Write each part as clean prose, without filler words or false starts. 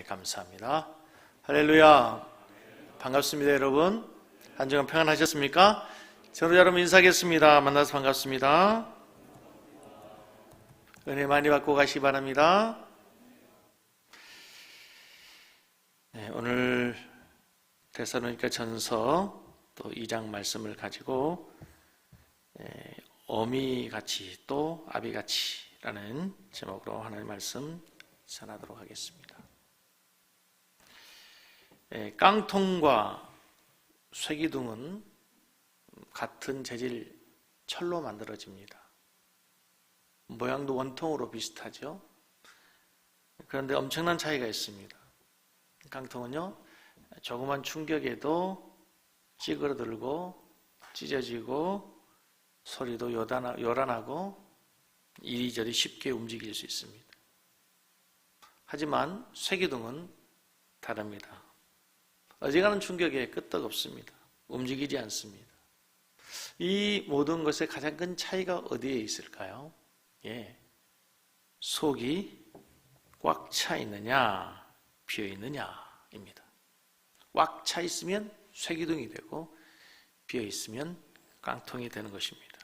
감사합니다. 할렐루야. 반갑습니다, 여러분. 한 주간 평안하셨습니까? 저도 여러분 인사하겠습니다. 만나서 반갑습니다. 은혜 많이 받고 가시기 바랍니다. 네, 오늘 데살로니가 전서 또 2장 말씀을 가지고 어미같이 또 아비같이라는 제목으로 하나님의 말씀 전하도록 하겠습니다. 깡통과 쇠기둥은 같은 재질 철로 만들어집니다. 모양도 원통으로 비슷하죠. 그런데 엄청난 차이가 있습니다. 깡통은요, 조그만 충격에도 찌그러들고 찢어지고 소리도 요란하고 이리저리 쉽게 움직일 수 있습니다. 하지만 쇠기둥은 다릅니다. 어지간한 충격에 끄떡없습니다. 움직이지 않습니다. 이 모든 것의 가장 큰 차이가 어디에 있을까요? 속이 꽉 차 있느냐, 비어 있느냐입니다. 꽉 차 있으면 쇠기둥이 되고 비어 있으면 깡통이 되는 것입니다.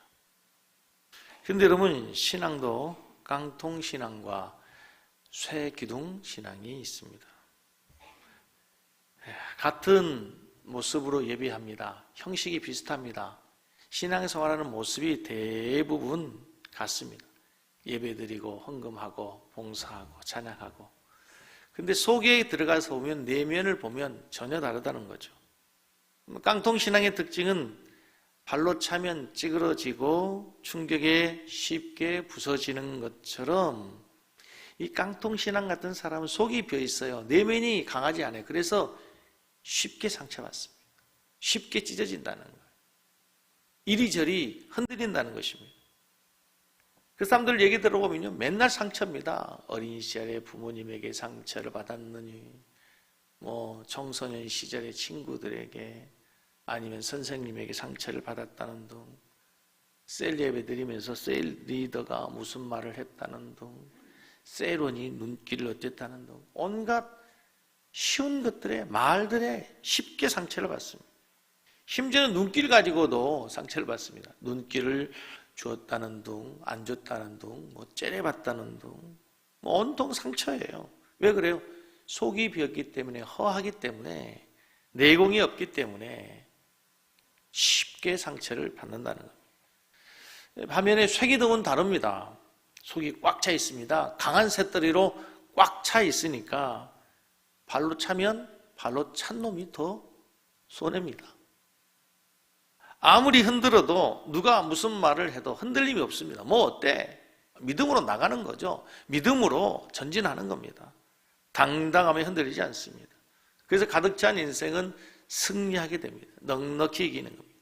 그런데 여러분, 신앙도 깡통 신앙과 쇠기둥 신앙이 있습니다. 같은 모습으로 예배합니다. 형식이 비슷합니다. 신앙생활하는 모습이 대부분 같습니다. 예배드리고 헌금하고 봉사하고 찬양하고. 근데 속에 들어가서 보면, 내면을 보면 전혀 다르다는 거죠. 깡통 신앙의 특징은 발로 차면 찌그러지고 충격에 쉽게 부서지는 것처럼 이 깡통 신앙 같은 사람은 속이 비어 있어요. 내면이 강하지 않아요. 그래서 쉽게 상처받습니다. 쉽게 찢어진다는 거예요. 이리저리 흔들린다는 것입니다. 그 사람들 얘기 들어보면요, 맨날 상처입니다. 어린 시절에 부모님에게 상처를 받았느니, 청소년 시절에 친구들에게, 아니면 선생님에게 상처를 받았다는 둥, 셀 예배 드리면서 셀 리더가 무슨 말을 했다는 둥, 셀원이 눈길을 어땠다는 둥, 온갖 쉬운 것들에, 말들에 쉽게 상처를 받습니다. 심지어는 눈길 가지고도 상처를 받습니다. 눈길을 주었다는 둥, 안 줬다는 둥, 째려봤다는 둥, 온통 상처예요. 왜 그래요? 속이 비었기 때문에, 허하기 때문에, 내공이 없기 때문에 쉽게 상처를 받는다는 겁니다. 반면에 쇠기둥은 다릅니다. 속이 꽉 차 있습니다. 강한 쇳더리로 꽉 차 있으니까 발로 차면 발로 찬 놈이 더 손해입니다. 아무리 흔들어도 누가 무슨 말을 해도 흔들림이 없습니다. 어때? 믿음으로 나가는 거죠. 믿음으로 전진하는 겁니다. 당당함에 흔들리지 않습니다. 그래서 가득 찬 인생은 승리하게 됩니다. 넉넉히 이기는 겁니다.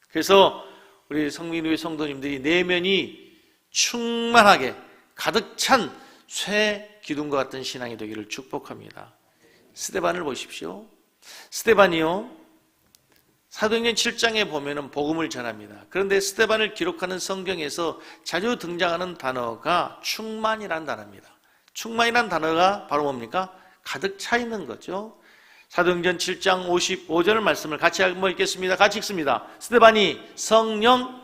그래서 우리 성민우의 성도님들이 내면이 충만하게 가득 찬 쇠기둥과 같은 신앙이 되기를 축복합니다. 스데반을 보십시오. 스데반이요, 사도행전 7장에 보면은 복음을 전합니다. 그런데 스데반을 기록하는 성경에서 자주 등장하는 단어가 충만이라는 단어입니다. 충만이라는 단어가 바로 뭡니까? 가득 차 있는 거죠. 사도행전 7장 55절 말씀을 같이 한번 읽겠습니다. 같이 읽습니다. 스데반이 성령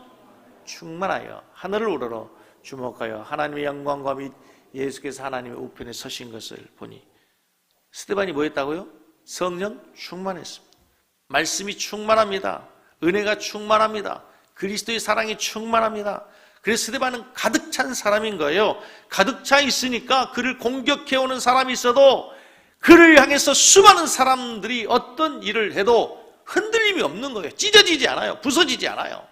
충만하여 하늘을 우러러 주목하여 하나님의 영광과 및 예수께서 하나님의 우편에 서신 것을 보니, 스데반이 뭐 했다고요? 성령 충만했습니다. 말씀이 충만합니다. 은혜가 충만합니다. 그리스도의 사랑이 충만합니다. 그래서 스데반은 가득 찬 사람인 거예요. 가득 차 있으니까 그를 공격해오는 사람이 있어도 그를 향해서 수많은 사람들이 어떤 일을 해도 흔들림이 없는 거예요. 찢어지지 않아요. 부서지지 않아요.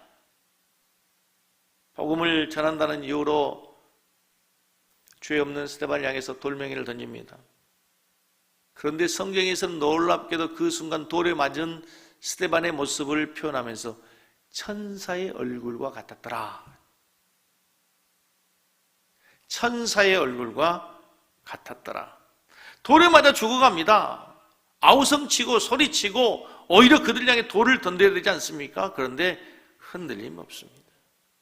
복음을 전한다는 이유로 죄 없는 스데반을 향해서 돌멩이를 던집니다. 그런데 성경에서는 놀랍게도 그 순간 돌에 맞은 스데반의 모습을 표현하면서 천사의 얼굴과 같았더라. 천사의 얼굴과 같았더라. 돌에 맞아 죽어갑니다. 아우성치고 소리치고 오히려 그들 향해 돌을 던져야 되지 않습니까? 그런데 흔들림 없습니다.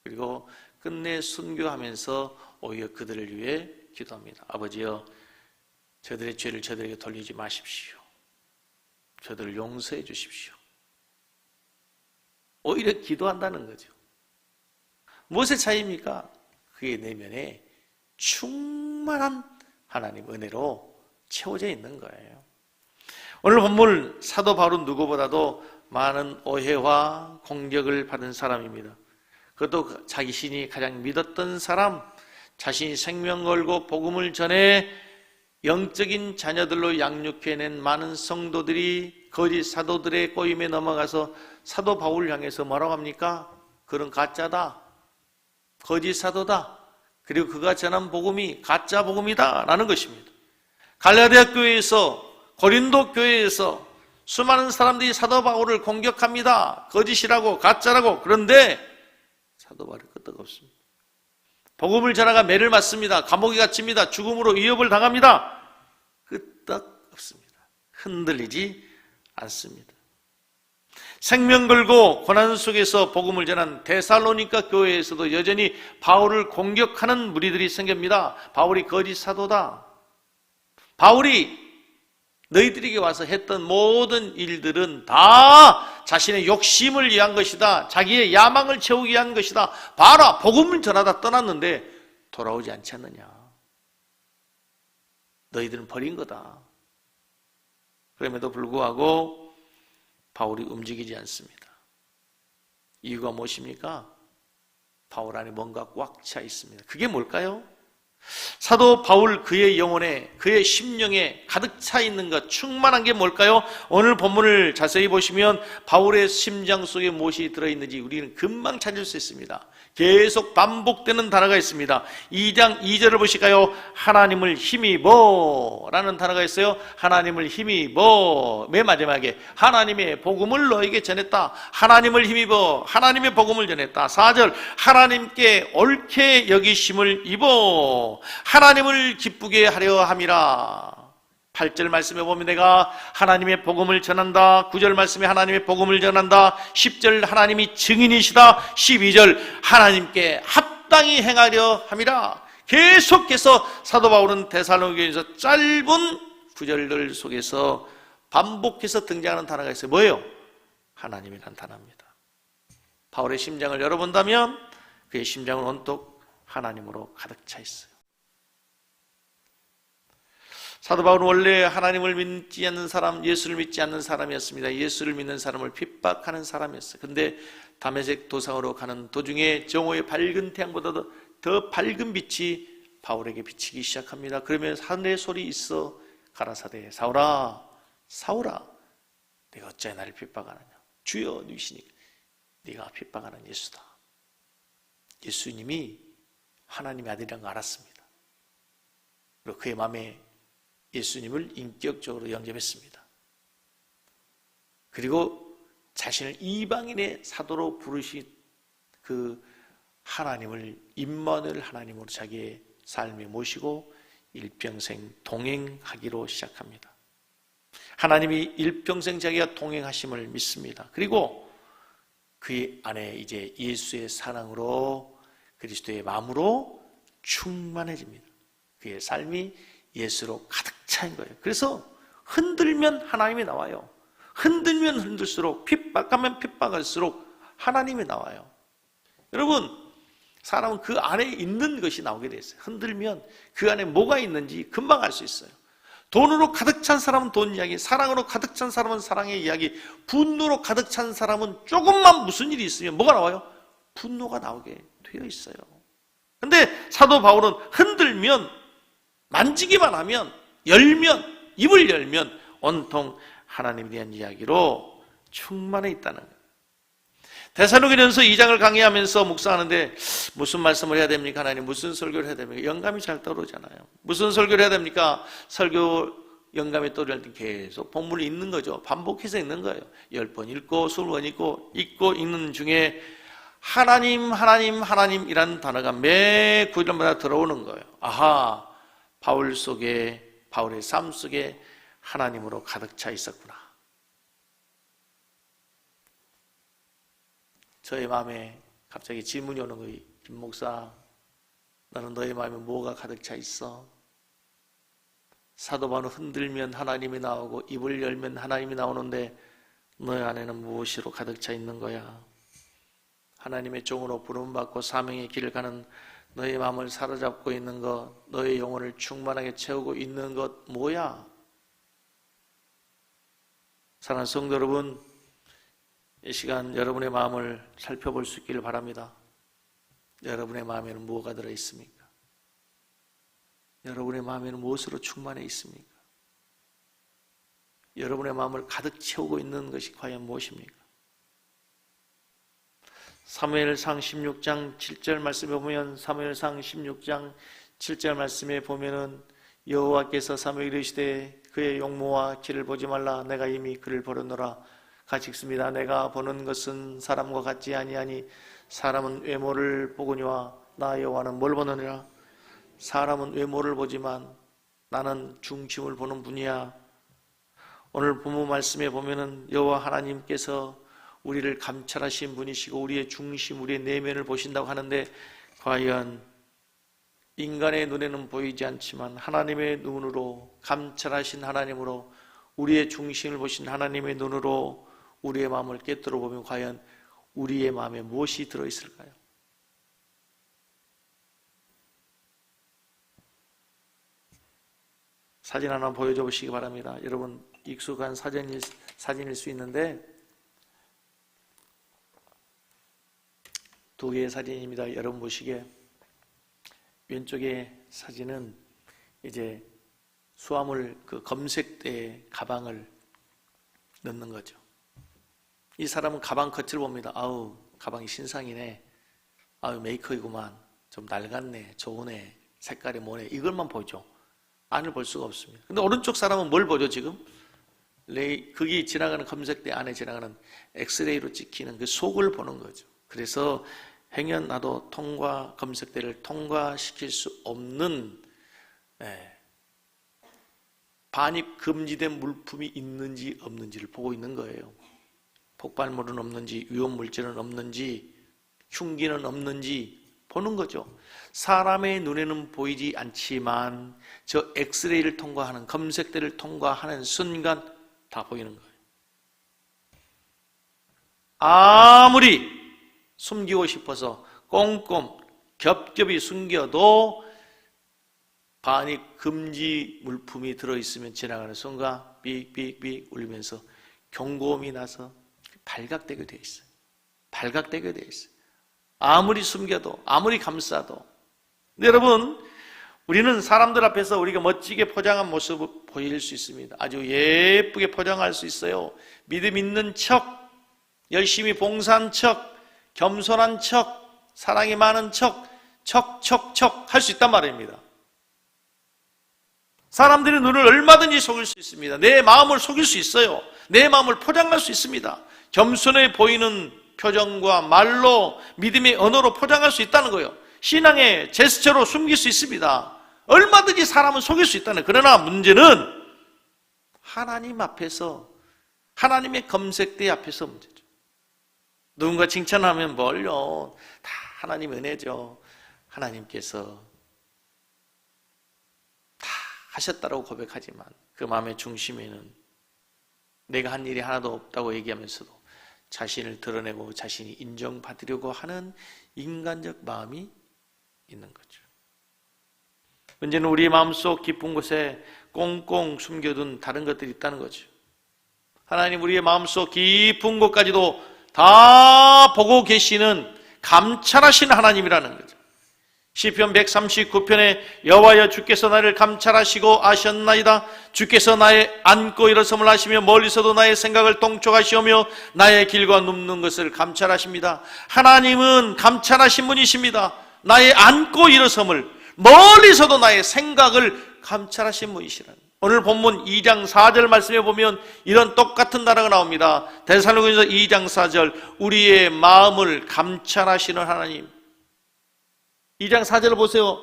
그리고 끝내 순교하면서 오히려 그들을 위해 기도합니다. 아버지여, 저들의 죄를 저들에게 돌리지 마십시오. 저들을 용서해 주십시오. 오히려 기도한다는 거죠. 무엇의 차이입니까? 그의 내면에 충만한 하나님 은혜로 채워져 있는 거예요. 오늘 본문 사도 바울은 누구보다도 많은 오해와 공격을 받은 사람입니다. 그것도 자기 신이 가장 믿었던 사람, 자신이 생명 걸고 복음을 전해 영적인 자녀들로 양육해낸 많은 성도들이 거짓 사도들의 꼬임에 넘어가서 사도 바울을 향해서 뭐라고 합니까? 그런 가짜다, 거짓 사도다, 그리고 그가 전한 복음이 가짜 복음이다 라는 것입니다. 갈라디아 교회에서, 고린도 교회에서 수많은 사람들이 사도 바울을 공격합니다. 거짓이라고, 가짜라고. 그런데 사도 바울이 끄떡없습니다. 복음을 전하가 매를 맞습니다. 감옥에 갇힙니다. 죽음으로 위협을 당합니다. 끄떡없습니다. 흔들리지 않습니다. 생명 걸고 고난 속에서 복음을 전한 데살로니가 교회에서도 여전히 바울을 공격하는 무리들이 생깁니다. 바울이 거짓 사도다. 바울이 너희들에게 와서 했던 모든 일들은 다 자신의 욕심을 위한 것이다. 자기의 야망을 채우기 위한 것이다. 봐라, 복음을 전하다 떠났는데 돌아오지 않지 않느냐. 너희들은 버린 거다. 그럼에도 불구하고 바울이 움직이지 않습니다. 이유가 무엇입니까? 바울 안에 뭔가 꽉 차 있습니다. 그게 뭘까요? 사도 바울 그의 영혼에, 그의 심령에 가득 차 있는 것, 충만한 게 뭘까요? 오늘 본문을 자세히 보시면 바울의 심장 속에 무엇이 들어있는지 우리는 금방 찾을 수 있습니다. 계속 반복되는 단어가 있습니다. 2장 2절을 보실까요? 하나님을 힘입어 라는 단어가 있어요. 하나님을 힘입어. 맨 마지막에 하나님의 복음을 너에게 전했다. 하나님을 힘입어. 하나님의 복음을 전했다. 4절 하나님께 옳게 여기심을 입어. 하나님을 기쁘게 하려 함이라. 8절 말씀에 보면 내가 하나님의 복음을 전한다. 9절 말씀에 하나님의 복음을 전한다. 10절 하나님이 증인이시다. 12절 하나님께 합당히 행하려 함이라. 계속해서 사도 바울은 데살로니가에서 짧은 구절들 속에서 반복해서 등장하는 단어가 있어요. 뭐예요? 하나님이라는 단어입니다. 바울의 심장을 열어본다면 그의 심장은 온통 하나님으로 가득 차 있어요. 사도 바울은 원래 하나님을 믿지 않는 사람, 예수를 믿지 않는 사람이었습니다. 예수를 믿는 사람을 핍박하는 사람이었어요. 그런데 다메섹 도상으로 가는 도중에 정오의 밝은 태양보다도 더 밝은 빛이 바울에게 비치기 시작합니다. 그러면 하늘의 소리 있어 가라사대 사울아, 사울아, 내가 어찌 나를 핍박하느냐. 주여 누이시니까 네가 핍박하는 예수다. 예수님이 하나님의 아들이라는 걸 알았습니다. 그리고 그의 마음에 예수님을 인격적으로 영접했습니다. 그리고 자신을 이방인의 사도로 부르신 그 하나님을 임마누엘 하나님으로 자기의 삶에 모시고 일평생 동행하기로 시작합니다. 하나님이 일평생 자기가 동행하심을 믿습니다. 그리고 그의 안에 이제 예수의 사랑으로 그리스도의 마음으로 충만해집니다. 그의 삶이 예수로 가득 차인 거예요. 그래서 흔들면 하나님이 나와요. 흔들면 흔들수록, 핍박하면 핍박할수록 하나님이 나와요. 여러분, 사람은 그 안에 있는 것이 나오게 돼 있어요. 흔들면 그 안에 뭐가 있는지 금방 알 수 있어요. 돈으로 가득 찬 사람은 돈 이야기, 사랑으로 가득 찬 사람은 사랑의 이야기, 분노로 가득 찬 사람은 조금만 무슨 일이 있으면 뭐가 나와요? 분노가 나오게 되어 있어요. 근데 사도 바울은 흔들면, 만지기만 하면, 열면, 입을 열면 온통 하나님에 대한 이야기로 충만해 있다는 거예요. 데살로니가전서 2장을 강의하면서 묵상하는데 무슨 말씀을 해야 됩니까? 하나님 무슨 설교를 해야 됩니까? 영감이 잘 떠오르잖아요. 무슨 설교를 해야 됩니까? 설교 영감이 떠오를 때 계속 본문을 읽는 거죠. 반복해서 읽는 거예요. 10번 읽고 20번 읽고 읽는 중에 하나님, 하나님, 하나님이라는 단어가 매 구절마다 들어오는 거예요. 아하, 바울 속에, 바울의 삶 속에 하나님으로 가득 차 있었구나. 저의 마음에 갑자기 질문이 오는 거예요. 김 목사, 너는 너의 마음에 뭐가 가득 차 있어? 사도 바울은 흔들면 하나님이 나오고 입을 열면 하나님이 나오는데 너희 안에는 무엇으로 가득 차 있는 거야? 하나님의 종으로 부름받고 사명의 길을 가는 너의 마음을 사로잡고 있는 것, 너의 영혼을 충만하게 채우고 있는 것 뭐야? 사랑하는 성도 여러분, 이 시간 여러분의 마음을 살펴볼 수 있기를 바랍니다. 여러분의 마음에는 무엇가 들어있습니까? 여러분의 마음에는 무엇으로 충만해 있습니까? 여러분의 마음을 가득 채우고 있는 것이 과연 무엇입니까? 사무엘상 16장 7절 말씀에 보면, 사무엘상 16장 7절 말씀에 보면은 여호와께서 사무엘에게 이르시되 그의 용모와 길을 보지 말라, 내가 이미 그를 보렸노라. 같이 읽습니다. 내가 보는 것은 사람과 같지 아니하니 사람은 외모를 보거니와 나 여호와는 뭘 보느니라? 사람은 외모를 보지만 나는 중심을 보는 분이야. 오늘 본문 말씀에 보면은 여호와 하나님께서 우리를 감찰하신 분이시고 우리의 중심, 우리의 내면을 보신다고 하는데, 과연 인간의 눈에는 보이지 않지만 하나님의 눈으로, 감찰하신 하나님으로, 우리의 중심을 보신 하나님의 눈으로 우리의 마음을 꿰뚫어 보면 과연 우리의 마음에 무엇이 들어있을까요? 사진 하나 보여줘 보시기 바랍니다. 여러분 익숙한 사진일 수 있는데 두 개의 사진입니다. 여러분 보시기에 왼쪽의 사진은 이제 수화물 그 검색대에 가방을 넣는 거죠. 이 사람은 가방 겉을 봅니다. 아우, 가방이 신상이네. 아우, 메이커이구만. 좀 낡았네. 좋으네. 색깔이 뭐네. 이걸만 보죠. 안을 볼 수가 없습니다. 근데 오른쪽 사람은 뭘 보죠, 지금? 거기 지나가는 검색대 안에 지나가는 엑스레이로 찍히는 그 속을 보는 거죠. 그래서 행여나도 검색대를 통과시킬 수 없는 반입 금지된 물품이 있는지 없는지를 보고 있는 거예요. 폭발물은 없는지, 위험물질은 없는지, 흉기는 없는지 보는 거죠. 사람의 눈에는 보이지 않지만 저 엑스레이를 통과하는, 검색대를 통과하는 순간 다 보이는 거예요. 아무리 숨기고 싶어서 꼼꼼 겹겹이 숨겨도 반입 금지 물품이 들어있으면 지나가는 순간 삑삑삑 울리면서 경고음이 나서 발각되게 되어 있어요. 발각되게 되어 있어요. 아무리 숨겨도, 아무리 감싸도. 여러분, 우리는 사람들 앞에서 우리가 멋지게 포장한 모습을 보일 수 있습니다. 아주 예쁘게 포장할 수 있어요. 믿음 있는 척, 열심히 봉사한 척, 겸손한 척, 사랑이 많은 척 할 수 있단 말입니다. 사람들의 눈을 얼마든지 속일 수 있습니다. 내 마음을 속일 수 있어요. 내 마음을 포장할 수 있습니다. 겸손해 보이는 표정과 말로, 믿음의 언어로 포장할 수 있다는 거예요. 신앙의 제스처로 숨길 수 있습니다. 얼마든지 사람은 속일 수 있다는 거예요. 그러나 문제는 하나님 앞에서, 하나님의 검색대 앞에서 문제죠. 누군가 칭찬하면 뭘요? 다 하나님 은혜죠. 하나님께서 다 하셨다라고 고백하지만 그 마음의 중심에는 내가 한 일이 하나도 없다고 얘기하면서도 자신을 드러내고 자신이 인정받으려고 하는 인간적 마음이 있는 거죠. 문제는 우리 마음속 깊은 곳에 꽁꽁 숨겨둔 다른 것들이 있다는 거죠. 하나님 우리의 마음속 깊은 곳까지도 다 보고 계시는, 감찰하시는 하나님이라는 거죠. 시편 139편에 여호와여 주께서 나를 감찰하시고 아셨나이다. 주께서 나의 앉고 일어섬을 하시며 멀리서도 나의 생각을 통촉하시오며 나의 길과 눕는 것을 감찰하십니다. 하나님은 감찰하신 분이십니다. 나의 앉고 일어섬을, 멀리서도 나의 생각을 감찰하신 분이시라는. 오늘 본문 2장 4절 말씀에 보면 이런 똑같은 단어가 나옵니다. 데살로니가서 2장 4절, 우리의 마음을 감찰하시는 하나님. 2장 4절을 보세요.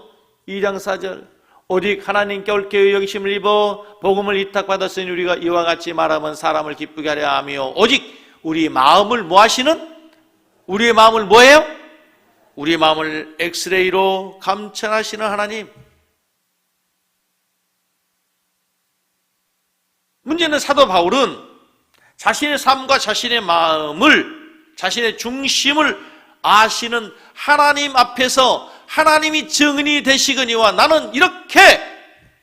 2장 4절, 오직 하나님께 옳게 여기심을 입어 복음을 위탁받았으니 우리가 이와 같이 말하면 사람을 기쁘게 하려 하며, 오직 우리 마음을 뭐 하시는? 우리의 마음을 뭐예요? 우리의 마음을 엑스레이로 감찰하시는 하나님. 문제는 사도 바울은 자신의 삶과 자신의 마음을, 자신의 중심을 아시는 하나님 앞에서 하나님이 증인이 되시거니와 나는 이렇게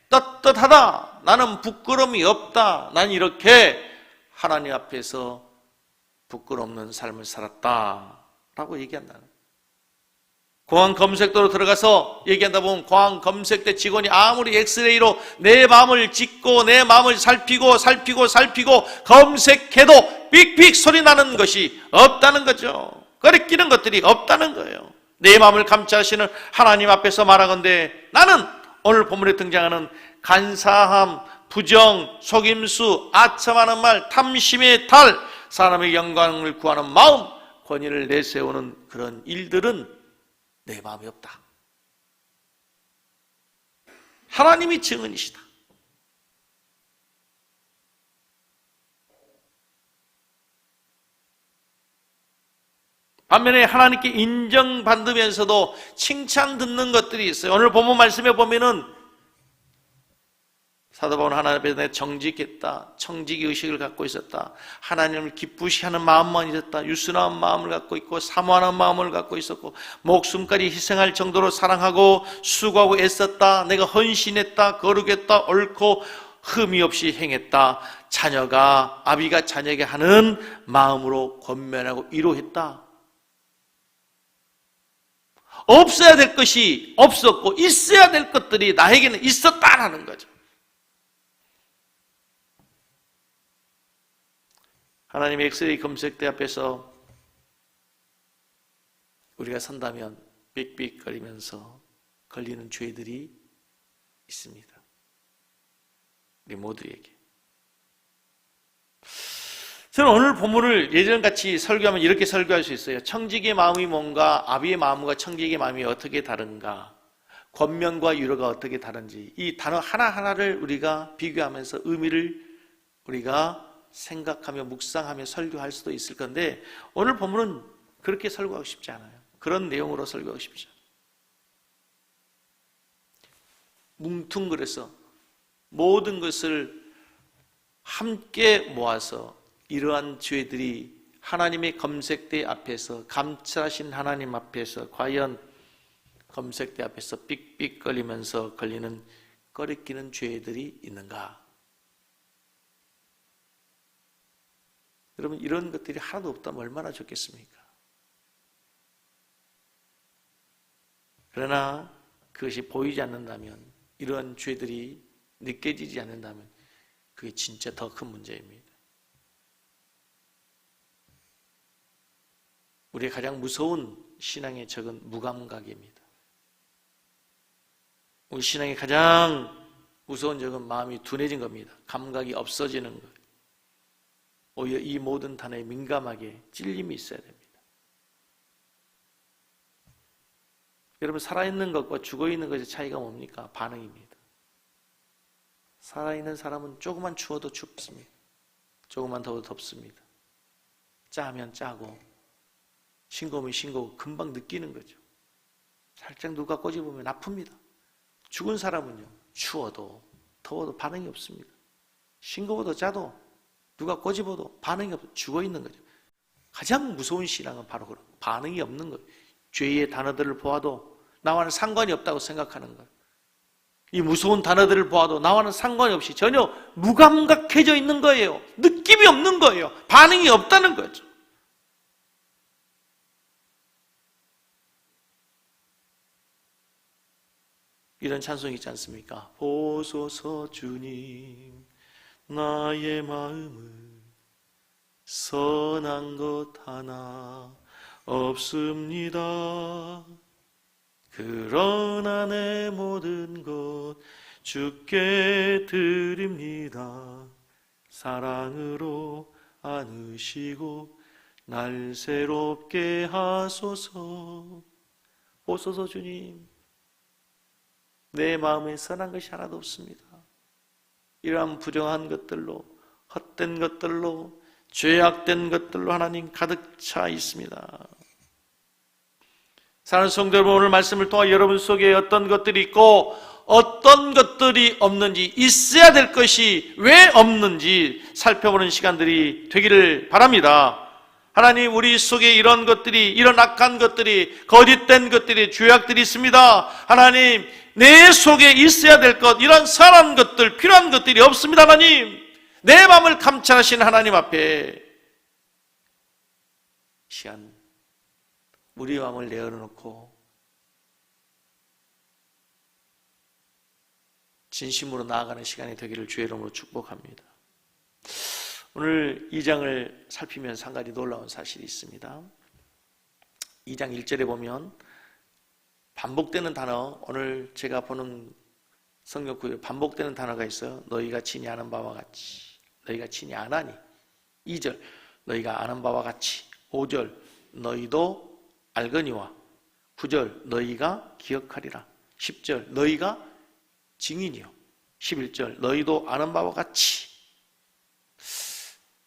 떳떳하다, 나는 부끄러움이 없다, 나는 이렇게 하나님 앞에서 부끄러움 없는 삶을 살았다 라고 얘기한다는 거예요. 공항 검색도로 들어가서 얘기한다 보면 공항 검색대 직원이 아무리 엑스레이로 내 마음을 찍고 내 마음을 살피고 검색해도 삑삑 소리 나는 것이 없다는 거죠. 거리끼는 것들이 없다는 거예요. 내 마음을 감찰하시는 하나님 앞에서 말하건대 나는 오늘 본문에 등장하는 간사함, 부정, 속임수, 아첨하는 말, 탐심의 달, 사람의 영광을 구하는 마음, 권위를 내세우는 그런 일들은 내 마음이 없다. 하나님이 증언이시다. 반면에 하나님께 인정받으면서도 칭찬 듣는 것들이 있어요. 오늘 본문 말씀에 보면은 사도 바울은 하나님 앞에서 내가 정직했다, 청지기 의식을 갖고 있었다, 하나님을 기쁘시하는 마음만 있었다, 유순한 마음을 갖고 있고 사모하는 마음을 갖고 있었고 목숨까지 희생할 정도로 사랑하고 수고하고 애썼다, 내가 헌신했다, 거룩했다, 옳고 흠이 없이 행했다, 아비가 자녀에게 하는 마음으로 권면하고 위로했다. 없어야 될 것이 없었고 있어야 될 것들이 나에게는 있었다라는 거죠. 하나님의 엑스레이 검색대 앞에서 우리가 선다면 삑삑거리면서 걸리는 죄들이 있습니다. 우리 모두에게. 저는 오늘 본문을 예전같이 설교하면 이렇게 설교할 수 있어요. 청지기의 마음이 뭔가, 아비의 마음과 청지기의 마음이 어떻게 다른가, 권면과 위로가 어떻게 다른지 이 단어 하나하나를 우리가 비교하면서 의미를 우리가 생각하며 묵상하며 설교할 수도 있을 건데 오늘 본문은 그렇게 설교하고 싶지 않아요. 그런 내용으로 설교하고 싶지 않아요. 뭉뚱그려서 모든 것을 함께 모아서 이러한 죄들이 하나님의 검색대 앞에서, 감찰하신 하나님 앞에서 과연 검색대 앞에서 삑삑거리면서 걸리는 꺼리끼는 죄들이 있는가? 여러분, 이런 것들이 하나도 없다면 얼마나 좋겠습니까? 그러나 그것이 보이지 않는다면, 이러한 죄들이 느껴지지 않는다면 그게 진짜 더 큰 문제입니다. 우리의 가장 무서운 신앙의 적은 무감각입니다. 우리 신앙의 가장 무서운 적은 마음이 둔해진 겁니다. 감각이 없어지는 것. 오히려 이 모든 단어에 민감하게 찔림이 있어야 됩니다. 여러분, 살아있는 것과 죽어있는 것의 차이가 뭡니까? 반응입니다. 살아있는 사람은 조금만 추워도 춥습니다. 조금만 더워도 덥습니다. 짜면 짜고 싱거우면 싱거우고 금방 느끼는 거죠. 살짝 누가 꼬집으면 아픕니다. 죽은 사람은요, 추워도 더워도 반응이 없습니다. 싱거워도 짜도 누가 꼬집어도 반응이 없어. 죽어있는 거죠. 가장 무서운 신앙은 바로 그런 반응이 없는 거예요. 죄의 단어들을 보아도 나와는 상관이 없다고 생각하는 거예요. 이 무서운 단어들을 보아도 나와는 상관이 없이 전혀 무감각해져 있는 거예요. 느낌이 없는 거예요. 반응이 없다는 거죠. 이런 찬송이 있지 않습니까? 보소서 주님, 나의 마음을 선한 것 하나 없습니다. 그러나 내 모든 것 주께 드립니다. 사랑으로 안으시고 날 새롭게 하소서. 보소서 주님, 내 마음에 선한 것이 하나도 없습니다. 이러한 부정한 것들로, 헛된 것들로, 죄악된 것들로 하나님 가득 차 있습니다. 사랑하는 성도 여러분, 오늘 말씀을 통해 여러분 속에 어떤 것들이 있고 어떤 것들이 없는지, 있어야 될 것이 왜 없는지 살펴보는 시간들이 되기를 바랍니다. 하나님, 우리 속에 이런 것들이, 이런 악한 것들이, 거짓된 것들이, 죄악들이 있습니다. 하나님, 내 속에 있어야 될 것, 이런 선한 것들, 필요한 것들이 없습니다. 하나님, 내 마음을 감찰하신 하나님 앞에 시간, 우리 마음을 내어놓고 진심으로 나아가는 시간이 되기를 주의 이름으로 축복합니다. 오늘 2장을 살피면서 한 가지 놀라운 사실이 있습니다. 2장 1절에 보면 반복되는 단어, 오늘 제가 보는 성경 구절에 반복되는 단어가 있어요. 너희가 친히 아는 바와 같이. 너희가 친히 안 하니. 2절 너희가 아는 바와 같이. 5절 너희도 알거니와. 9절 너희가 기억하리라. 10절 너희가 증인이요. 11절 너희도 아는 바와 같이.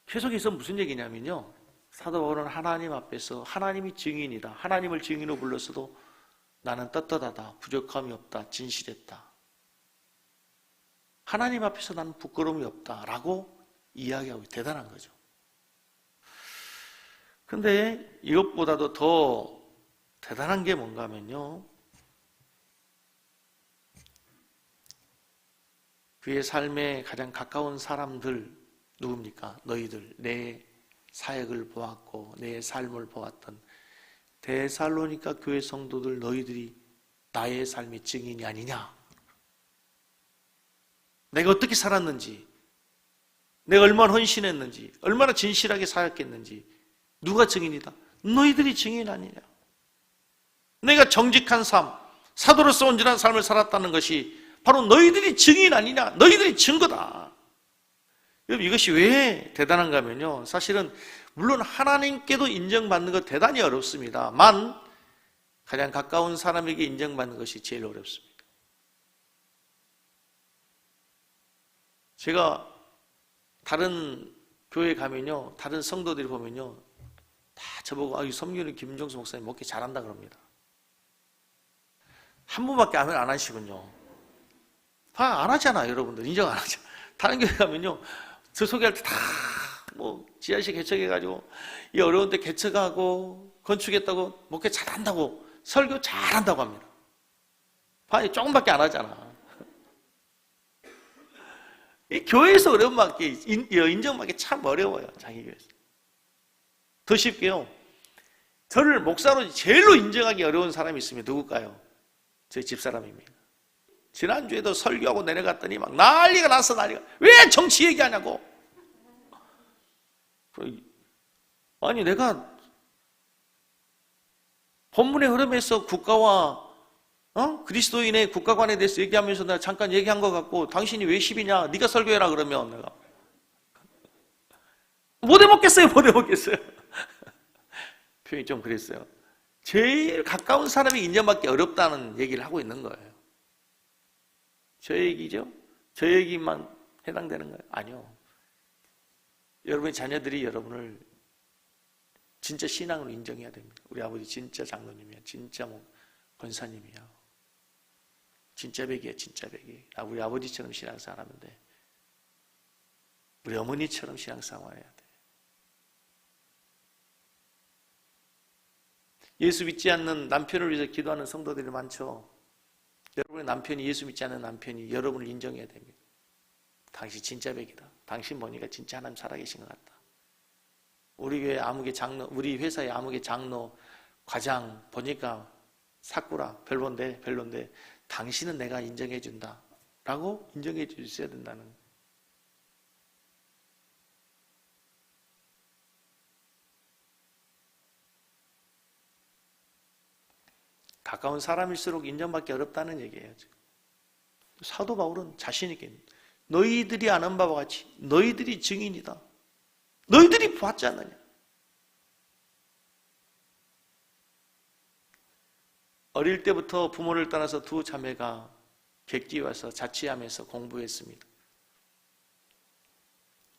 계속해서 무슨 얘기냐면요, 사도 바울은 하나님 앞에서 하나님이 증인이다, 하나님을 증인으로 불렀어도 나는 떳떳하다, 부족함이 없다, 진실했다, 하나님 앞에서 나는 부끄러움이 없다라고 이야기하고 대단한 거죠. 그런데 이것보다도 더 대단한 게 뭔가 하면요, 그의 삶에 가장 가까운 사람들, 누굽니까? 너희들, 내 사역을 보았고 내 삶을 보았던 데살로니가 교회 성도들, 너희들이 나의 삶의 증인이 아니냐? 내가 어떻게 살았는지, 내가 얼마나 헌신했는지, 얼마나 진실하게 사역했는지 누가 증인이다? 너희들이 증인 아니냐? 내가 정직한 삶, 사도로서 온전한 삶을 살았다는 것이 바로 너희들이 증인 아니냐? 너희들이 증거다. 여러분, 이것이 왜 대단한가 하면요, 사실은 물론 하나님께도 인정받는 것 대단히 어렵습니다만 가장 가까운 사람에게 인정받는 것이 제일 어렵습니다. 제가 다른 교회 가면요, 다른 성도들이 보면요, 다 저보고 섬기는 김종수 목사님 목회 잘한다 그럽니다. 한 분밖에 안 하시군요. 안 하잖아, 여러분들. 인정 안 하죠. 다른 교회 가면요, 저 소개할 때 다 지하실 개척해가지고 이 어려운데 개척하고 건축했다고 목회 잘한다고 설교 잘한다고 합니다. 조금밖에 안 하잖아. 이 교회에서 어려움받기, 인정받기 참 어려워요. 자기 교회에서. 더 쉽게요, 저를 목사로 제일로 인정하기 어려운 사람이 있으면 누굴까요? 저희 집사람입니다. 지난주에도 설교하고 내려갔더니 막 난리가 났어. 난리가. 왜 정치 얘기하냐고. 아니, 내가 본문의 흐름에서 국가와 그리스도인의 국가관에 대해서 얘기하면서 내가 잠깐 얘기한 것 같고, 당신이 왜 10이냐? 네가 설교해라 그러면 내가 못 해먹겠어요. 못 해먹겠어요. 표현이 좀 그랬어요. 제일 가까운 사람이 인정받기 어렵다는 얘기를 하고 있는 거예요. 저 얘기죠? 저 얘기만 해당되는 거예요? 아니요. 여러분의 자녀들이 여러분을 진짜 신앙으로 인정해야 됩니다. 우리 아버지 진짜 장로님이야. 진짜 권사님이야. 진짜 백이야. 진짜 백이. 우리 아버지처럼 신앙생활 하면 돼. 우리 어머니처럼 신앙생활 해야 돼. 예수 믿지 않는 남편을 위해서 기도하는 성도들이 많죠. 여러분의 남편이, 예수 믿지 않는 남편이 여러분을 인정해야 됩니다. 당신 진짜 백이다. 당신 보니까 진짜 하나님 살아계신 것 같다. 우리 교회 아무개 장로, 우리 회사의 아무개 장로, 과장 보니까 사꾸라, 별론데 당신은 내가 인정해 준다 라고 인정해 주셔야 된다는 거예요. 가까운 사람일수록 인정받기 어렵다는 얘기예요. 사도 바울은 자신 있게 너희들이 아는 바와 같이 너희들이 증인이다. 너희들이 보았지 않느냐. 어릴 때부터 부모를 떠나서 두 자매가 객지에 와서 자취하면서 공부했습니다.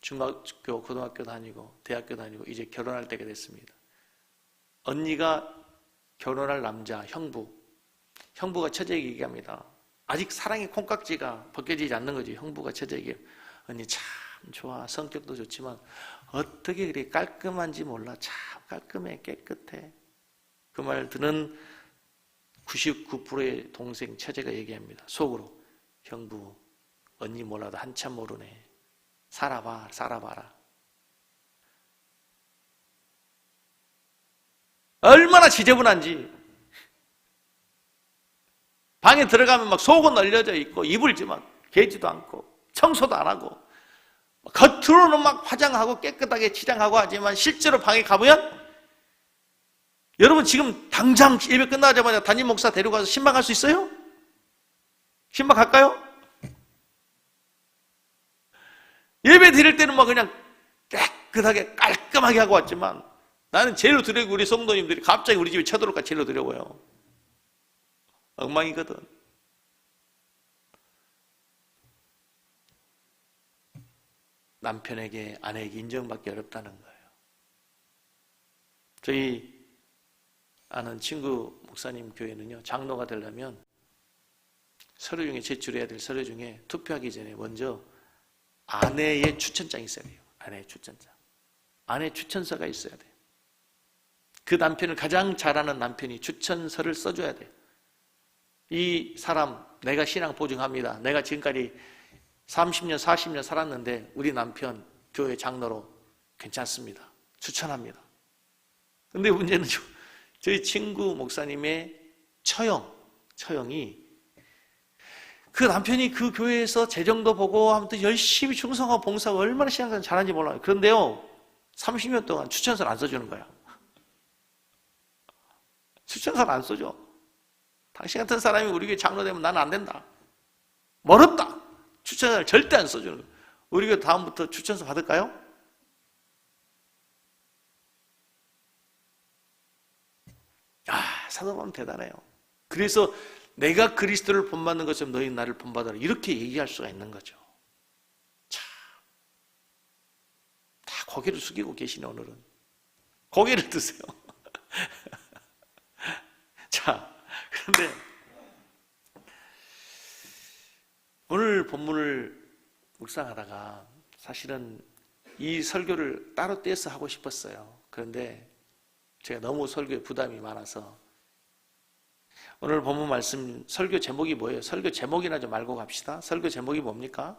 중학교, 고등학교 다니고 대학교 다니고 이제 결혼할 때가 됐습니다. 언니가 결혼할 남자, 형부가 처제에게 얘기합니다. 아직 사랑의 콩깍지가 벗겨지지 않는 거지. 형부가 처제에게 언니 참 좋아, 성격도 좋지만 어떻게 그렇게 깔끔한지 몰라. 참 깔끔해, 깨끗해. 그 말 듣는 99%의 동생 처제가 얘기합니다. 속으로 형부 언니 몰라도 한참 모르네. 살아봐라. 얼마나 지저분한지. 방에 들어가면 막 속은 널려져 있고 이불지 막 개지도 않고 청소도 안 하고 겉으로는 막 화장하고 깨끗하게 치장하고 하지만 실제로 방에 가보면 여러분 지금 당장 예배 끝나자마자 담임 목사 데리고 가서 신방할 수 있어요? 신방 갈까요? 예배 드릴 때는 막 그냥 깨끗하게 깔끔하게 하고 왔지만 나는 제일로 두려워. 우리 성도님들이 갑자기 우리 집에 쳐들어올까 제일로 두려워요. 엉망이거든. 남편에게 아내에게 인정받기 어렵다는 거예요. 저희 아는 친구 목사님 교회는요, 장로가 되려면 서류 중에 제출해야 될 서류 중에 투표하기 전에 먼저 아내의 추천장이 있어야 돼요. 아내의 추천장. 아내 추천서가 있어야 돼요. 그 남편을 가장 잘하는 남편이 추천서를 써줘야 돼요. 이 사람 내가 신앙 보증합니다. 내가 지금까지 30년, 40년 살았는데 우리 남편 교회 장로로 괜찮습니다. 추천합니다. 근데 문제는 저희 친구 목사님의 처형이 그 남편이 그 교회에서 재정도 보고 아무튼 열심히 충성하고 봉사하고 얼마나 신앙생활 잘하는지 몰라요. 그런데요 30년 동안 추천서를 안 써주는 거야. 추천서를 안 써줘. 당신 같은 사람이 우리 교회 장로 되면 나는 안 된다. 멀었다. 추천서를 절대 안 써주는 거야. 우리 교회 다음부터 추천서 받을까요? 사도 바울은 대단해요. 그래서 내가 그리스도를 본받는 것처럼 너희 나를 본받아라 이렇게 얘기할 수가 있는 거죠. 참, 다 고개를 숙이고 계시네. 오늘은 고개를 드세요. 자, 그런데 오늘 본문을 묵상하다가 사실은 이 설교를 따로 떼서 하고 싶었어요. 그런데 제가 너무 설교에 부담이 많아서 오늘 본문 말씀 설교 제목이 뭐예요? 설교 제목이나 좀 알고 갑시다. 설교 제목이 뭡니까?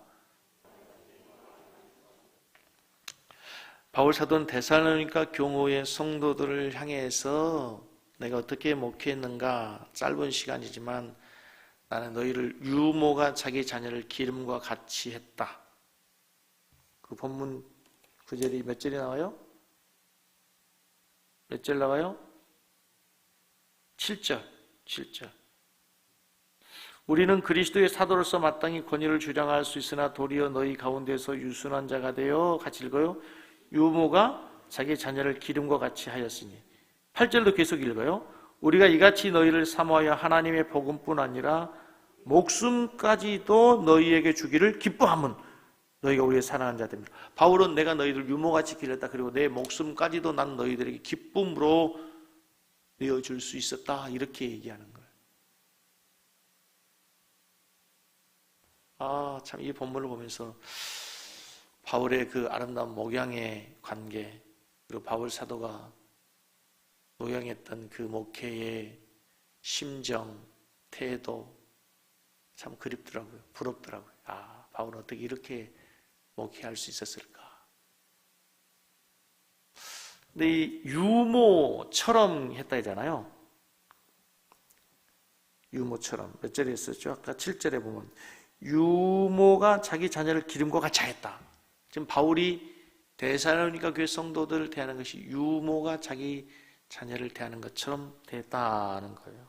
바울 사도는 데살로니가 교회의 성도들을 향해서 내가 어떻게 목회했는가 짧은 시간이지만 나는 너희를 유모가 자기 자녀를 기름과 같이 했다. 그 본문 구절이 몇 절이 나와요? 몇 절 나와요? 7절. 우리는 그리스도의 사도로서 마땅히 권위를 주장할 수 있으나 도리어 너희 가운데서 유순한 자가 되어 같이 읽어요. 유모가 자기 자녀를 기름과 같이 하였으니 8절도 계속 읽어요. 우리가 이같이 너희를 사모하여 하나님의 복음뿐 아니라 목숨까지도 너희에게 주기를 기뻐함은 너희가 우리의 사랑하는 자들입니다. 바울은 내가 너희들 유모같이 기렸다. 그리고 내 목숨까지도 난 너희들에게 기쁨으로 내어줄 수 있었다. 이렇게 얘기하는 거예요. 참 이 본문을 보면서 바울의 그 아름다운 목양의 관계, 그리고 바울 사도가 목양했던 그 목회의 심정, 태도 참 그립더라고요. 부럽더라고요. 바울은 어떻게 이렇게 목회할 수 있었을까? 근데 이 유모처럼 했다 했잖아요. 유모처럼 몇 절에 있었죠? 아까 7절에 보면 유모가 자기 자녀를 기름과 같이 하였다. 지금 바울이 데살로니가 교회 성도들을 대하는 것이 유모가 자기 자녀를 대하는 것처럼 됐다는 거예요.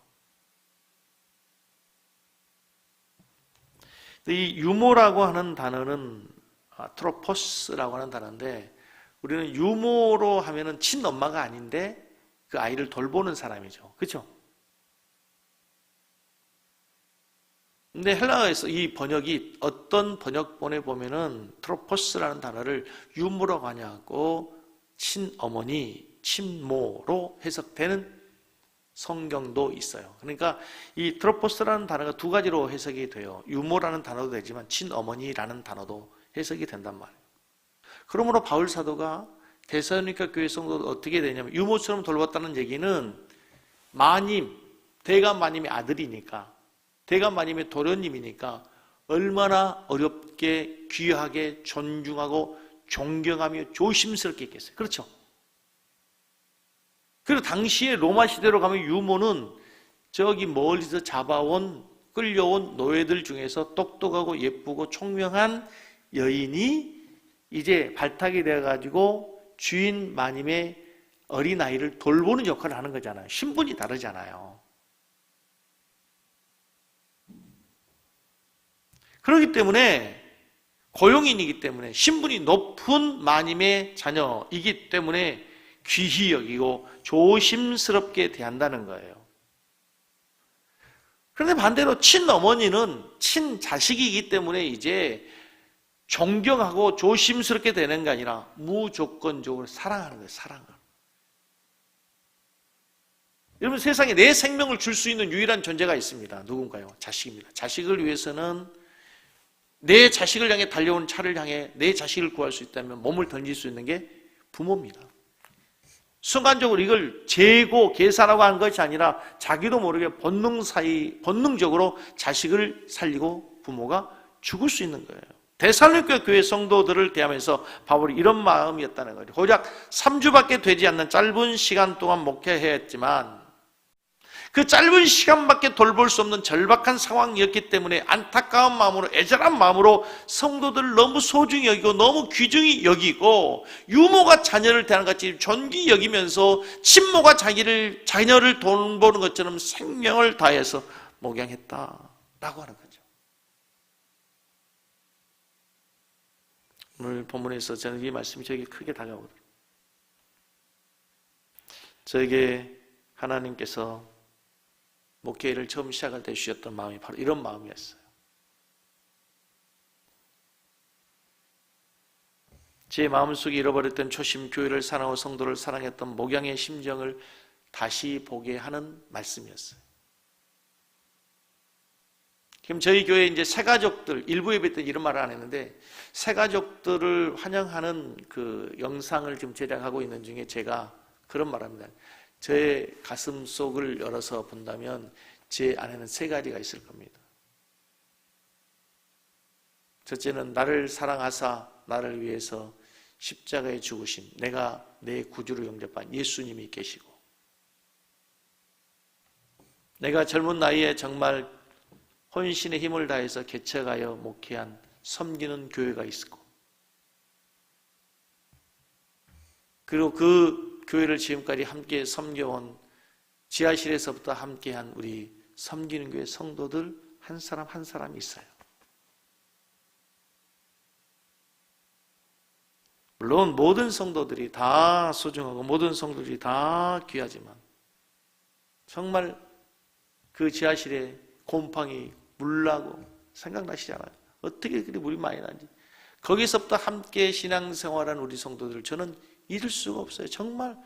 이 유모라고 하는 단어는 트로포스라고 하는 단어인데 우리는 유모로 하면은 친엄마가 아닌데 그 아이를 돌보는 사람이죠. 그렇죠? 근데 헬라어에서 이 번역이 어떤 번역본에 보면은 트로포스라는 단어를 유모라고 하냐고 친어머니, 친모로 해석되는 성경도 있어요. 그러니까 이 트로포스라는 단어가 두 가지로 해석이 돼요. 유모라는 단어도 되지만 친어머니라는 단어도 해석이 된단 말이에요. 그러므로 바울 사도가 데살로니가 교회 성도도 어떻게 되냐면 유모처럼 돌봤다는 얘기는 마님, 대감 마님의 아들이니까, 대감 마님의 도련님이니까 얼마나 어렵게 귀하게 존중하고 존경하며 조심스럽게 했겠어요. 그렇죠? 그리고 당시에 로마 시대로 가면 유모는 저기 멀리서 잡아온 끌려온 노예들 중에서 똑똑하고 예쁘고 총명한 여인이 이제 발탁이 되어가지고 주인 마님의 어린아이를 돌보는 역할을 하는 거잖아요. 신분이 다르잖아요. 그렇기 때문에 고용인이기 때문에 신분이 높은 마님의 자녀이기 때문에 귀히 여기고 조심스럽게 대한다는 거예요. 그런데 반대로 친어머니는 친자식이기 때문에 이제 존경하고 조심스럽게 되는 게 아니라 무조건적으로 사랑하는 거예요. 사랑을. 여러분, 세상에 내 생명을 줄 수 있는 유일한 존재가 있습니다. 누군가요? 자식입니다. 자식을 위해서는 내 자식을 향해 달려온 차를 향해 내 자식을 구할 수 있다면 몸을 던질 수 있는 게 부모입니다. 순간적으로 이걸 재고 계산하고 한 것이 아니라 자기도 모르게 본능적으로 자식을 살리고 부모가 죽을 수 있는 거예요. 데살로니가 교회 성도들을 대하면서 바울이 이런 마음이었다는 거예요. 고작 3주밖에 되지 않는 짧은 시간 동안 목회해야 했지만 그 짧은 시간밖에 돌볼 수 없는 절박한 상황이었기 때문에 안타까운 마음으로, 애절한 마음으로 성도들을 너무 소중히 여기고 너무 귀중히 여기고 유모가 자녀를 대하는 같이 존귀히 여기면서 친모가 자녀를 돌보는 것처럼 생명을 다해서 목양했다라고 하는 거죠. 오늘 본문에서 저는 이 말씀이 저에게 크게 다가오더라고요. 저에게 하나님께서 목회를 처음 시작할 때 주셨던 마음이 바로 이런 마음이었어요. 제 마음속에 잃어버렸던 초심, 교회를 사랑하고 성도를 사랑했던 목양의 심정을 다시 보게 하는 말씀이었어요. 지금 저희 교회 이제 새가족들, 일부 예배 때 이런 말을 안 했는데, 새가족들을 환영하는 그 영상을 지금 제작하고 있는 중에 제가 그런 말 합니다. 제 가슴 속을 열어서 본다면 제 안에는 세 가지가 있을 겁니다. 첫째는 나를 사랑하사 나를 위해서 십자가에 죽으신, 내가 내 구주로 영접한 예수님이 계시고, 내가 젊은 나이에 정말 혼신의 힘을 다해서 개척하여 목회한 섬기는 교회가 있고, 그리고 그 교회를 지금까지 함께 섬겨온 지하실에서부터 함께한 우리 섬기는 교회 성도들 한 사람 한 사람이 있어요. 물론 모든 성도들이 다 소중하고 모든 성도들이 다 귀하지만 정말 그 지하실에 곰팡이 물나고 생각나시잖아요. 어떻게 그리 물이 많이 나는지. 거기서부터 함께 신앙생활한 우리 성도들 저는 잊을 수가 없어요. 정말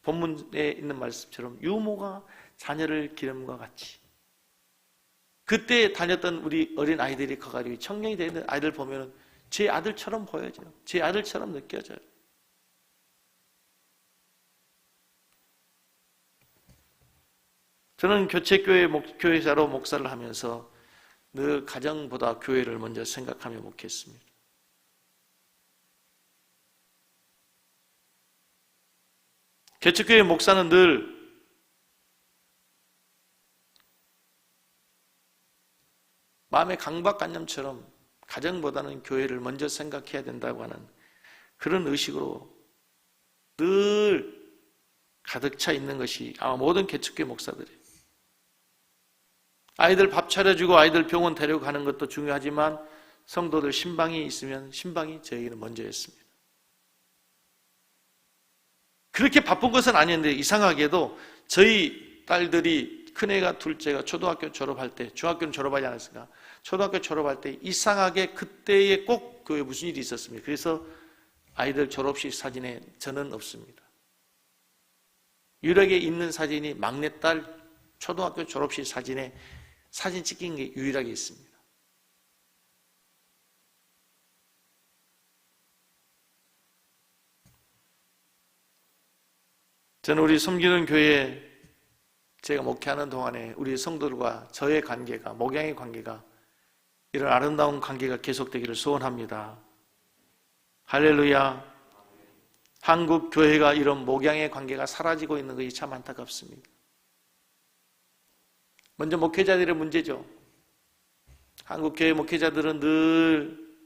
본문에 있는 말씀처럼 유모가 자녀를 기름과 같이. 그때 다녔던 우리 어린 아이들이 커가지고 청년이 되는 아이들 보면 제 아들처럼 보여져요. 제 아들처럼 느껴져요. 저는 교회사로 목사를 하면서 늘 가정보다 교회를 먼저 생각하며 목회했습니다. 개척교회 목사는 늘 마음의 강박관념처럼 가정보다는 교회를 먼저 생각해야 된다고 하는 그런 의식으로 늘 가득 차 있는 것이 아마 모든 개척교회 목사들이에요. 아이들 밥 차려주고 아이들 병원 데려가는 것도 중요하지만 성도들 신방이 있으면 신방이 저에게는 먼저였습니다. 그렇게 바쁜 것은 아니었는데 이상하게도 저희 딸들이 큰애가 둘째가 초등학교 졸업할 때, 중학교는 졸업하지 않았으니까 초등학교 졸업할 때 이상하게 그때에 꼭 교회에 무슨 일이 있었습니다. 그래서 아이들 졸업식 사진에 저는 없습니다. 유일하게 있는 사진이 막내딸 초등학교 졸업식 사진에 사진 찍힌 게 유일하게 있습니다. 저는 우리 섬기는 교회에 제가 목회하는 동안에 우리 성도들과 저의 관계가, 목양의 관계가, 이런 아름다운 관계가 계속되기를 소원합니다. 할렐루야. 한국 교회가 이런 목양의 관계가 사라지고 있는 것이 참 안타깝습니다. 먼저 목회자들의 문제죠. 한국 교회 목회자들은 늘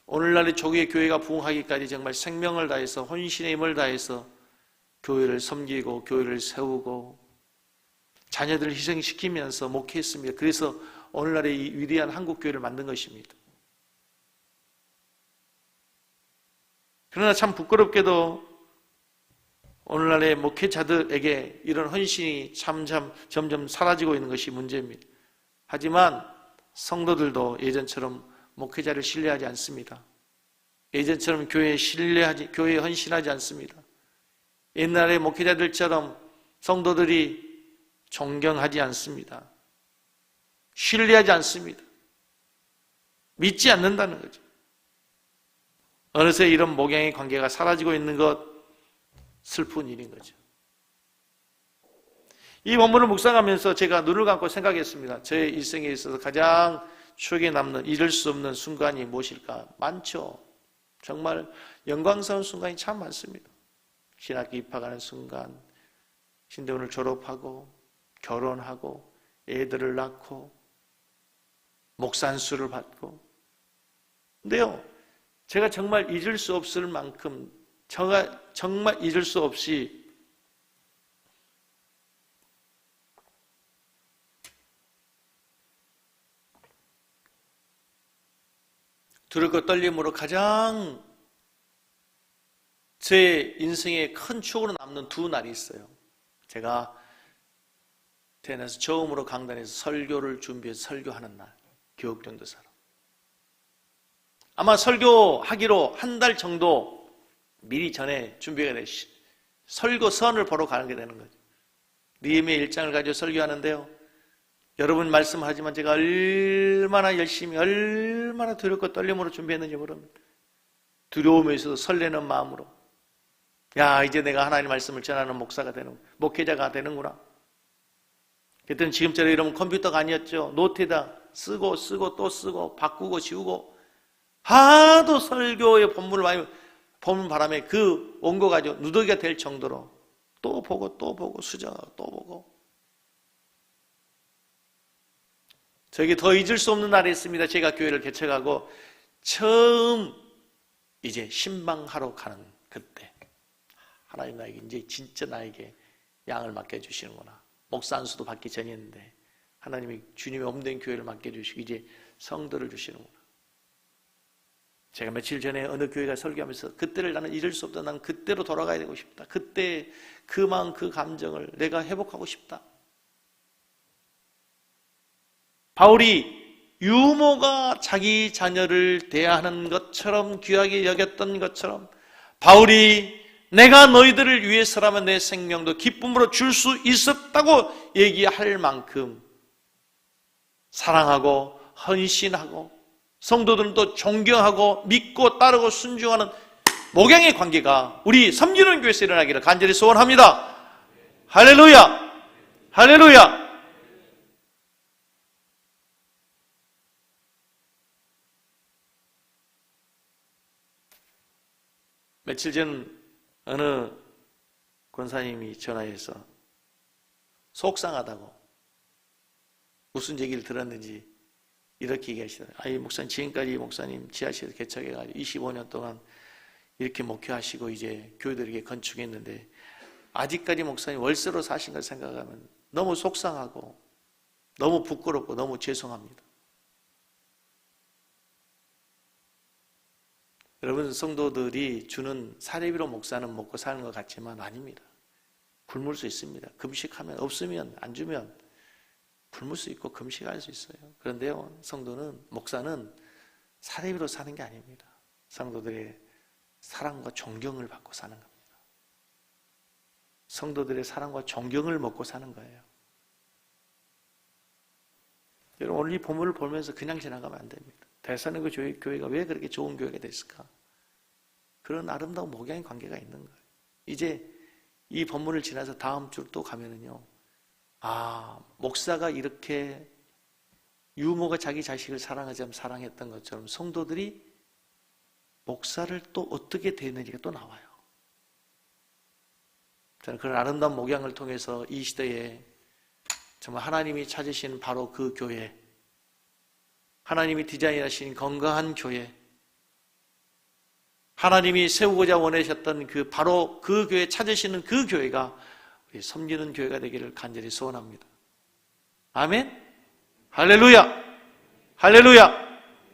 오늘날의 조국의 교회가 부흥하기까지 정말 생명을 다해서, 혼신의 힘을 다해서 교회를 섬기고 교회를 세우고 자녀들을 희생시키면서 목회했습니다. 그래서 오늘날의 이 위대한 한국 교회를 만든 것입니다. 그러나 참 부끄럽게도 오늘날의 목회자들에게 이런 헌신이 점점 사라지고 있는 것이 문제입니다. 하지만 성도들도 예전처럼 목회자를 신뢰하지 않습니다. 예전처럼 교회에 헌신하지 않습니다. 옛날의 목회자들처럼 성도들이 존경하지 않습니다. 신뢰하지 않습니다. 믿지 않는다는 거죠. 어느새 이런 목양의 관계가 사라지고 있는 것, 슬픈 일인 거죠. 이 본문을 묵상하면서 제가 눈을 감고 생각했습니다. 제 일생에 있어서 가장 추억에 남는 잊을 수 없는 순간이 무엇일까? 많죠. 정말 영광스러운 순간이 참 많습니다. 신학교 입학하는 순간, 신대원을 졸업하고 결혼하고 애들을 낳고 목산수를 받고. 근데요, 제가 정말 잊을 수 없을 만큼, 정말 잊을 수 없이 두렵고 떨림으로 가장 제 인생에 큰 추억으로 남는 두 날이 있어요. 제가 태어나서 처음으로 강단에서 설교를 준비해서 설교하는 날, 교육전도사로. 아마 설교하기로 한 달 정도 미리 전에 준비가 돼 설교선을 보러 가는 게 되는 거죠. 느헤미야 1장을 가지고 설교하는데요, 여러분 말씀하지만 제가 얼마나 열심히, 얼마나 두렵고 떨림으로 준비했는지 모릅니다. 두려움에서도 설레는 마음으로, 야, 이제 내가 하나님의 말씀을 전하는 목회자가 되는구나. 그때는 지금처럼 이러면 컴퓨터가 아니었죠. 노트에다 쓰고 또 쓰고 바꾸고 지우고 하도 설교의 본문을 보는 바람에 그 원고 가지고 누더기가 될 정도로 또 보고 수정하고 또 보고. 저에게 더 잊을 수 없는 날이 있습니다. 제가 교회를 개척하고 처음 이제 신방하러 가는 그때, 하나님 나에게 이제 진짜 나에게 양을 맡겨주시는구나. 목사 안수도 받기 전이었는데 하나님이 주님의 몸된 교회를 맡겨주시고 이제 성도를 주시는구나. 제가 며칠 전에 어느 교회가 설교하면서 그때를 나는 잊을 수 없다. 나는 그때로 돌아가야 되고 싶다. 그때 그 마음, 그 감정을 내가 회복하고 싶다. 바울이 유모가 자기 자녀를 대하는 것처럼 귀하게 여겼던 것처럼 바울이 내가 너희들을 위해서라면 내 생명도 기쁨으로 줄 수 있었다고 얘기할 만큼 사랑하고 헌신하고 성도들은 또 존경하고 믿고 따르고 순종하는 목양의 관계가 우리 섬기는 교회에서 일어나기를 간절히 소원합니다. 할렐루야! 할렐루야! 며칠 전 어느 권사님이 전화해서 속상하다고, 무슨 얘기를 들었는지 이렇게 얘기하시더라고요. 아이 목사님, 지금까지 목사님 지하실에서 개척해가지고 25년 동안 이렇게 목회하시고 이제 교회들에게 건축했는데 아직까지 목사님 월세로 사신 걸 생각하면 너무 속상하고 너무 부끄럽고 너무 죄송합니다. 여러분, 성도들이 주는 사례비로 목사는 먹고 사는 것 같지만 아닙니다. 굶을 수 있습니다. 금식하면, 없으면, 안 주면 굶을 수 있고 금식할 수 있어요. 그런데요, 목사는 사례비로 사는 게 아닙니다. 성도들의 사랑과 존경을 받고 사는 겁니다. 성도들의 사랑과 존경을 먹고 사는 거예요. 여러분, 오늘 이 본문을 보면서 그냥 지나가면 안 됩니다. 데살로니가 교회가 왜 그렇게 좋은 교회가 됐을까? 그런 아름다운 목양의 관계가 있는 거예요. 이제 이 본문을 지나서 다음 주 또 가면은요, 목사가 이렇게 유모가 자기 자식을 사랑하자면 사랑했던 것처럼 성도들이 목사를 또 어떻게 대했는지가 또 나와요. 저는 그런 아름다운 목양을 통해서 이 시대에 정말 하나님이 찾으신 바로 그 교회, 하나님이 디자인하신 건강한 교회, 하나님이 세우고자 원하셨던 바로 그 교회 찾으시는 그 교회가 우리 섬기는 교회가 되기를 간절히 소원합니다. 아멘? 할렐루야! 할렐루야!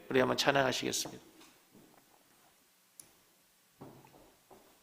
우리 한번 찬양하시겠습니다.